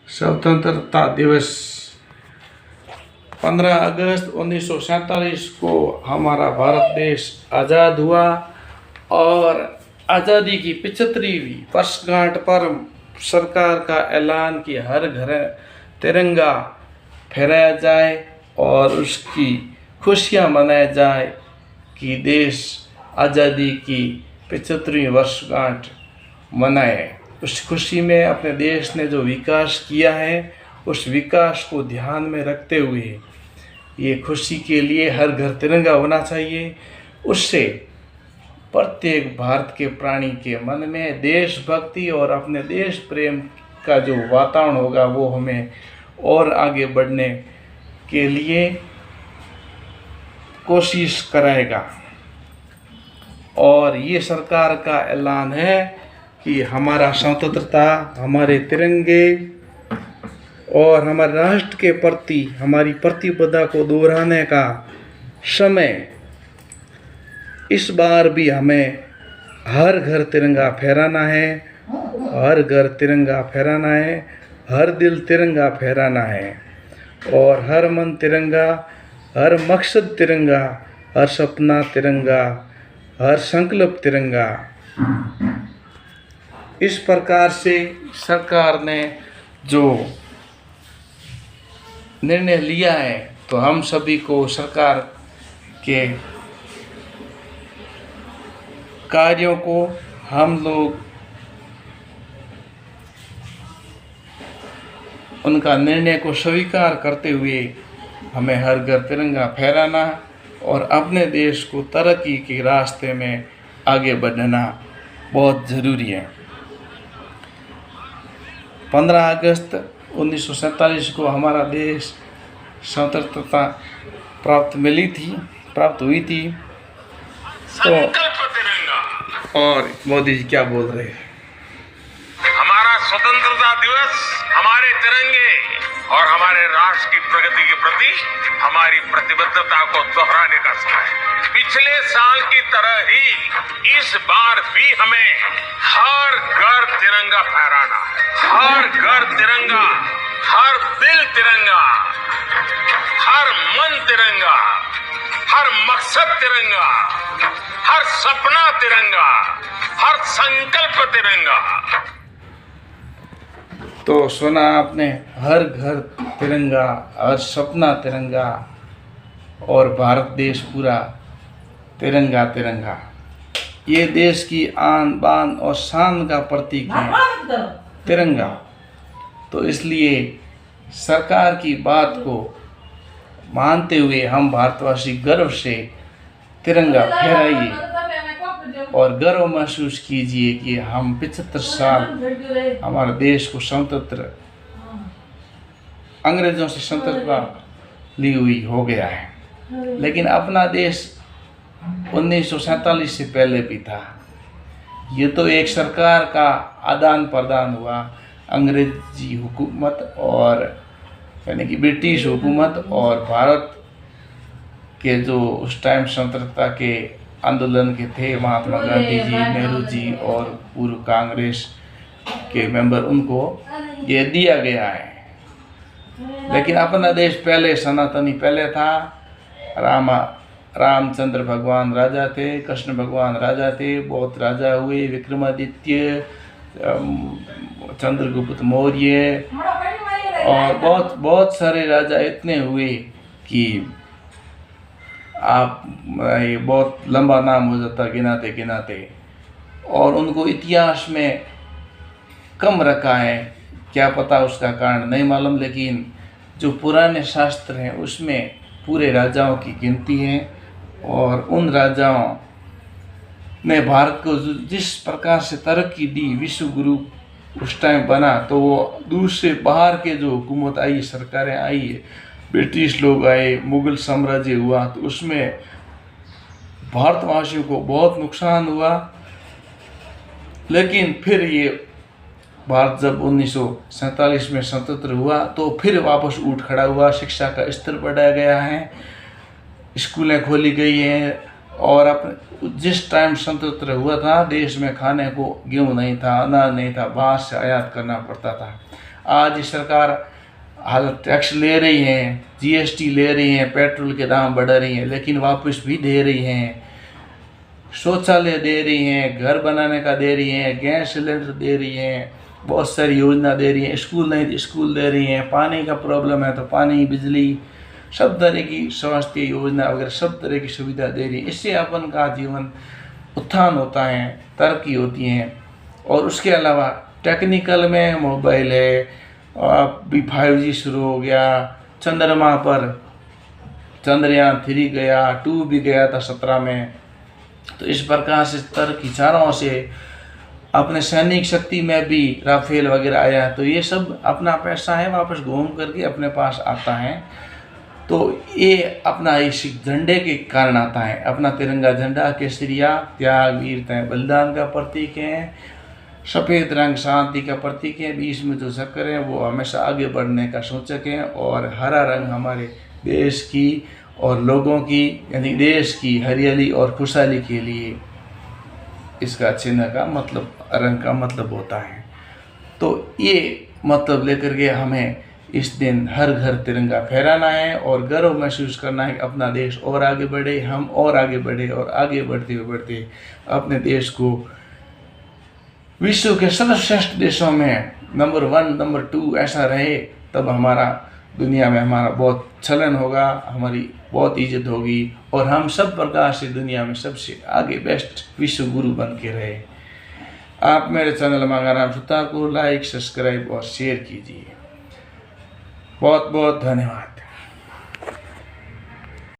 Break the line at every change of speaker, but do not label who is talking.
स्वतंत्रता दिवस 15 अगस्त 1947 को हमारा भारत देश आज़ाद हुआ और आज़ादी की 75वीं वर्षगांठ पर सरकार का ऐलान कि हर घर तिरंगा फहराया जाए और उसकी खुशियाँ मनाया जाए कि देश आज़ादी की 75वीं वर्षगांठ मनाए। उस खुशी में अपने देश ने जो विकास किया है उस विकास को ध्यान में रखते हुए ये खुशी के लिए हर घर तिरंगा होना चाहिए। उससे प्रत्येक भारत के प्राणी के मन में देशभक्ति और अपने देश प्रेम का जो वातावरण होगा वो हमें और आगे बढ़ने के लिए कोशिश कराएगा। और ये सरकार का ऐलान है कि हमारा स्वतंत्रता, हमारे तिरंगे और हमारे राष्ट्र के प्रति हमारी प्रतिबद्धता को दोहराने का समय इस बार भी हमें हर घर तिरंगा फहराना है, हर घर तिरंगा फहराना है, हर दिल तिरंगा फहराना है और हर मन तिरंगा, हर मकसद तिरंगा, हर सपना तिरंगा, हर संकल्प तिरंगा। इस प्रकार से सरकार ने जो निर्णय लिया है तो हम सभी को सरकार के कार्यों को हम लोग उनका निर्णय को स्वीकार करते हुए हमें हर घर तिरंगा फहराना और अपने देश को तरक्की के रास्ते में आगे बढ़ाना बहुत ज़रूरी है। 15 अगस्त 1947 को हमारा देश स्वतंत्रता प्राप्त हुई थी। तो और मोदी जी क्या बोल रहे हैं?
हमारा स्वतंत्रता दिवस हमारे तिरंगे और हमारे राष्ट्र की प्रगति के प्रति हमारी प्रतिबद्धता को दोहराने का समय है। पिछले साल की तरह ही इस बार भी हमें हर घर तिरंगा फहराना है। हर घर तिरंगा, हर दिल तिरंगा, हर मन तिरंगा, हर मकसद तिरंगा, हर सपना तिरंगा, हर संकल्प तिरंगा।
तो सुना आपने, हर घर तिरंगा, हर सपना तिरंगा और भारत देश पूरा तिरंगा तिरंगा। ये देश की आन बान और शान का प्रतीक है तिरंगा। तो इसलिए सरकार की बात को मानते हुए हम भारतवासी गर्व से तिरंगा फहराइए और गर्व महसूस कीजिए कि हम 75 साल हमारे देश को स्वतंत्र अंग्रेजों से स्वतंत्रता ली हुई हो गया है। लेकिन अपना देश 1947 से पहले भी था। ये तो एक सरकार का आदान प्रदान हुआ, अंग्रेजी हुकूमत और यानी कि ब्रिटिश हुकूमत और भारत के जो उस टाइम स्वतंत्रता के आंदोलन के थे महात्मा गांधी जी, नेहरू जी और पूर्व कांग्रेस के मेंबर, उनको ये दिया गया है। लेकिन अपना देश पहले सनातनी पहले था। रामचंद्र भगवान राजा थे, कृष्ण भगवान राजा थे, बहुत राजा हुए, विक्रमादित्य, चंद्रगुप्त मौर्य और बहुत सारे राजा इतने हुए कि आप ये बहुत लंबा नाम हो जाता गिनाते गिनाते। और उनको इतिहास में कम रखा है, क्या पता उसका कारण नहीं मालूम। लेकिन जो पुराने शास्त्र हैं उसमें पूरे राजाओं की गिनती है और उन राजाओं ने भारत को जिस प्रकार से तरक्की दी, विश्व गुरु उस टाइम बना, तो वो दूर से बाहर के जो हुकूमत आई, सरकारें आई, ब्रिटिश लोग आए, मुगल साम्राज्य हुआ, तो उसमें भारतवासियों को बहुत नुकसान हुआ। लेकिन फिर ये भारत जब 1947 में स्वतंत्र हुआ तो फिर वापस उठ खड़ा हुआ, शिक्षा का स्तर बढ़ाया गया है, स्कूलें खोली गई हैं और अपने जिस टाइम स्वतंत्र हुआ था देश में खाने को गेहूँ नहीं था, अनाज नहीं था, बाहर से आयात करना पड़ता था। आज सरकार हाल टैक्स ले रही है, जीएसटी ले रही है, पेट्रोल के दाम बढ़ा रही हैं, लेकिन वापस भी दे रही हैं। शौचालय दे रही हैं, घर बनाने का दे रही हैं, गैस सिलेंडर दे रही हैं, बहुत सारी योजना दे रही हैं, स्कूल नहीं तो स्कूल दे रही हैं, पानी का प्रॉब्लम है तो पानी, बिजली, सब तरह की स्वास्थ्य योजना वगैरह सब तरह की सुविधा दे रही है। इससे अपन का जीवन उत्थान होता है, तरक्की होती है। और उसके अलावा टेक्निकल में मोबाइल है, अभी 5G शुरू हो गया, चंद्रमा पर चंद्रयान 3 गया, 2 भी गया था 17 में। तो इस प्रकार से तरक्की चारों से अपने सैनिक शक्ति में भी राफेल वगैरह आया, तो ये सब अपना पैसा है वापस घूम करके अपने पास आता है। तो ये अपना इस झंडे के कारण आता है। अपना तिरंगा झंडा केसरिया त्याग, वीरता, बलिदान का प्रतीक है। सफ़ेद रंग शांति का प्रतीक है। बीच में जो चक्कर है वो हमेशा आगे बढ़ने का सूचक है। और हरा रंग हमारे देश की और लोगों की, यानी देश की हरियाली और खुशहाली के लिए इसका चिन्ह का मतलब, रंग का मतलब होता है। तो ये मतलब लेकर के हमें इस दिन हर घर तिरंगा फहराना है और गर्व महसूस करना है कि अपना देश और आगे बढ़े, हम और आगे बढ़े, और आगे बढ़ते अपने देश को विश्व के सर्वश्रेष्ठ देशों में नंबर 1, नंबर 2 ऐसा रहे। तब हमारा दुनिया में हमारा बहुत चलन होगा, हमारी बहुत इज्जत होगी और हम सब प्रकार से दुनिया में सबसे आगे बेस्ट विश्व गुरु बन के रहे। आप मेरे चैनल मांगाराम सुतार को लाइक, सब्सक्राइब और शेयर कीजिए। बहुत बहुत धन्यवाद।